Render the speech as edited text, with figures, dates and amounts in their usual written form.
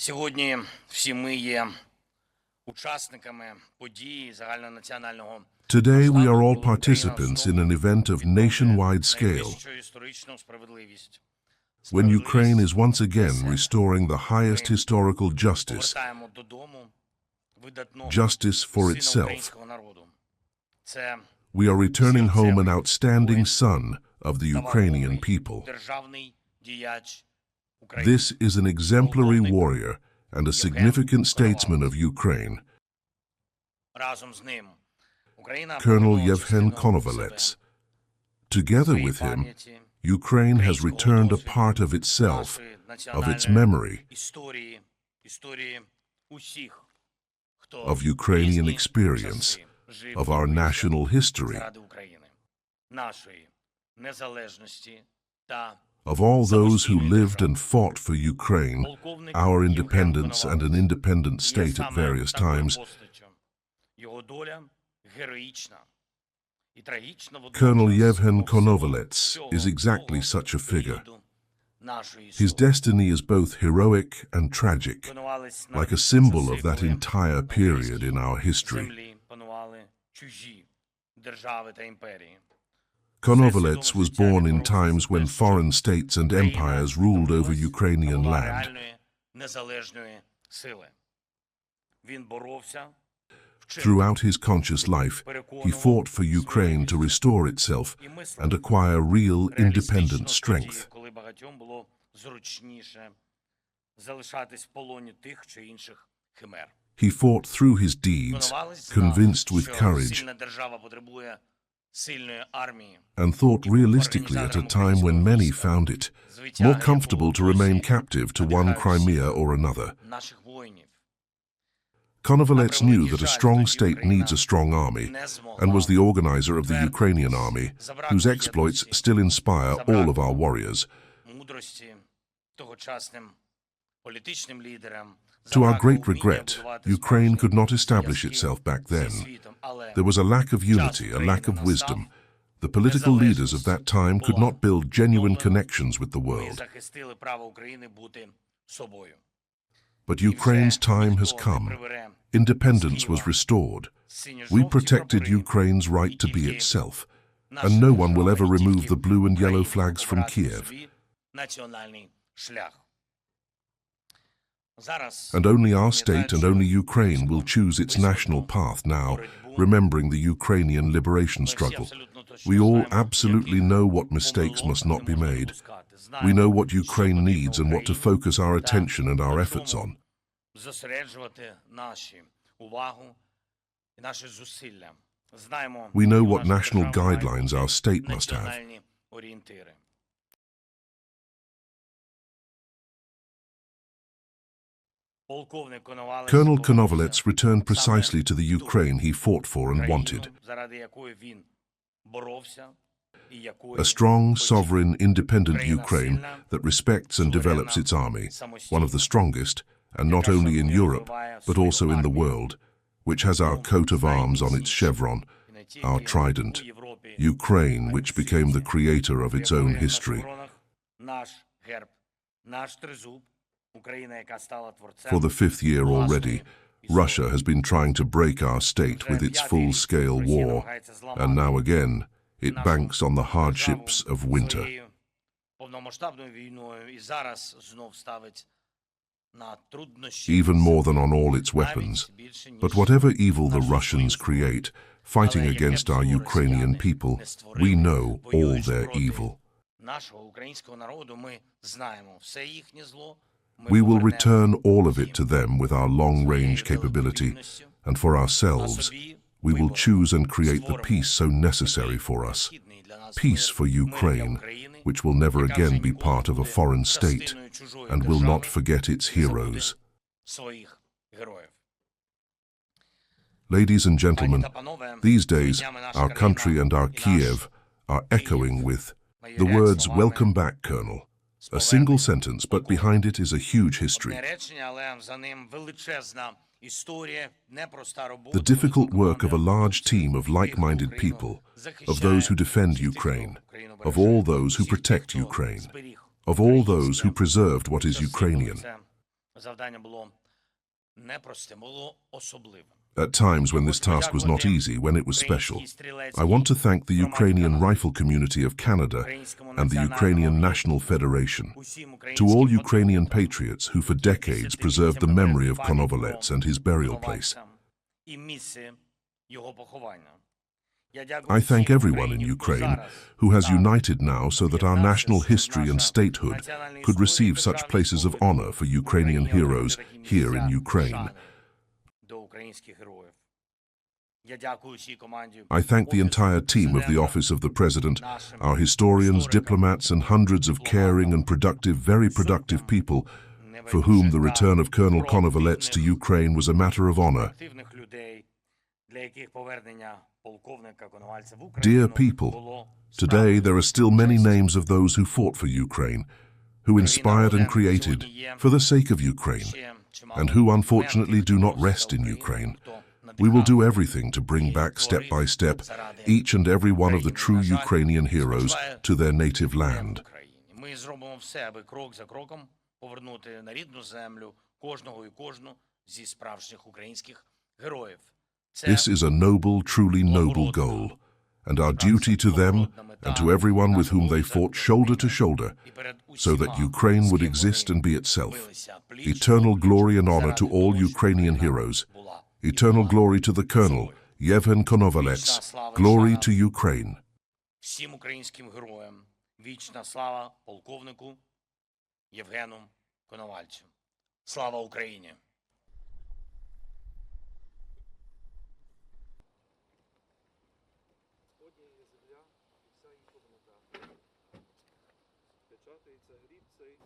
Сьогодні всі ми є учасниками події загальнонаціонального Today we are all масштабу, коли Україна participants in знову an event of відновлює nationwide scale, найвищу історичну справедливість. when Ukraine is once again Справедливість restoring the highest historical justice, повертаємо додому видатного justice for сина itself. українського народу. Це We are returning home an outstanding son of the Ukrainian people. державний діяч України. This is an exemplary warrior and a significant statesman of Ukraine, Разом з ним Україна Colonel повернула Yevhen частину Konovalets. себе, Together своєї with him, пам'яті, Ukraine has українського returned a досвіду, part of itself, нашої of its національної memory, історії усіх, хто of Ukrainian різні experience, часи жив of і our вижив national history, заради України, нашої незалежності та of all those who lived and fought for Ukraine, полковник our Євген independence and an Коновалець independent є state at саме various такою times. постаттю. Його доля героїчна і трагічна водночас. Colonel Yevhen Бо всього Konovalets цього is exactly того such a figure. періоду нашої His історії. destiny is both heroic and tragic, Коновалець like a народився symbol за of that цей entire воєн. period in our history. Землі панували чужі держави та імперії. Konovalets was born in times when foreign states and empires ruled over Ukrainian Набула land. реальної незалежної сили. Він боровся, вчив, Throughout his conscious life, he fought for Ukraine to restore itself і мислив and acquire real independent реалістично тоді, strength. коли багатьом було зручніше залишатись в полоні тих чи інших химер. He fought through his deeds, Коновалець знав, convinced with що courage, сильна держава потребує сильної армії, and thought realistically at a time when many found it more comfortable to remain captive to one Crimea or another. наших воїнів. Konovalets knew that a strong state needs a strong army, and was the organizer of the Ukrainian army, whose exploits still inspire all of our warriors. Мудрості тогочасним політичним лідерам. To our great regret, Ukraine could not establish itself back then. There was a lack of unity, a lack of wisdom. The political leaders of that time could not build genuine connections with the Ми world. захистили право України бути собою. But Ukraine's time has come. Independence was restored. We protected Ukraine's right to be itself, and no one will ever remove the blue and yellow flags from Kyiv. Національний шлях. And only our state and only Ukraine will choose its national path now, remembering the Ukrainian liberation struggle. We all absolutely know what mistakes must not be made. We know what Ukraine needs and what to focus our attention and our efforts on. Зосереджувати наші увагу і наші зусилля. Знаємо, We know які what наші national держави мають guidelines our state must have. національні орієнтири. Полковник Коновалець Colonel повернувся Konovalets returned precisely to the саме Ukraine he fought for and Україну, wanted. заради якої він боровся і якої A strong, хотів. sovereign, independent Україна Ukraine сильна, that respects and develops its army, one of the strongest, and not only in Europe, but also in the world, which has our coat of arms on its chevron, і не тільки our trident, у Європі, Ukraine, which became the creator of its own history. Наш герб, наш тризуб, Україна, яка стала творцем. For the fifth year already, Russia has been trying to break our state with its full-scale war, and now again, it banks on the hardships of winter. Своєю повномасштабною війною і зараз знов ставить на труднощі. Even more than on all its weapons. But whatever evil the Russians create, fighting against our Ukrainian people, we know all their evil. Нашого українського народу ми знаємо все їхнє зло. We will return all of it to them with our long-range capability, and for ourselves, we will choose and create the peace so necessary for us. Peace for Ukraine, which will never again be part of a foreign state, and will not forget its heroes. Своїх героїв. Ladies and gentlemen, Пані та панове, these days, днями наша our country країна and our і наш Kyiv are echoing with the words, "Welcome back, Colonel." A single sentence, but behind it is a huge history. одне речення, але за ним величезна історія, непроста робота. The difficult work of a large team of like-minded people, of those who defend Ukraine, of all those who protect Ukraine, of all those who preserved what is Ukrainian. Завдання було непростим, було особливим. At times when this task was not easy, when it was special, I want to thank the Ukrainian rifle community of Canada and the Ukrainian National Federation, to all Ukrainian patriots who for decades preserved the memory of Konovalets and his burial place. I thank everyone in Ukraine who has united now so that our national history and statehood could receive such places of honor for Ukrainian heroes here in Ukraine. I thank the entire team of the Office of the President, our historians, diplomats, and hundreds of caring and productive, very productive people for whom the return of Colonel Konovalets to Ukraine was a matter of honor. Dear people, today there are still many names of those who fought for Ukraine, who inspired and created for the sake of Ukraine, and who unfortunately do not rest in Ukraine. We will do everything to bring back step by step each and every one of the true Ukrainian heroes to their native land. Ми зробимо все, аби крок за кроком повернути на рідну землю кожного і кожну зі справжніх українських героїв. This is a noble, truly noble goal, and our duty to them and to everyone with whom they fought shoulder to shoulder, so that Ukraine would exist and be itself. Eternal glory and honor to all Ukrainian heroes. Eternal glory to the Colonel, Yevhen Konovalets. Glory to Ukraine. Всім українським героям вічна слава полковнику Євгену Коновальцю. Слава Україні! Печатається гріб цей.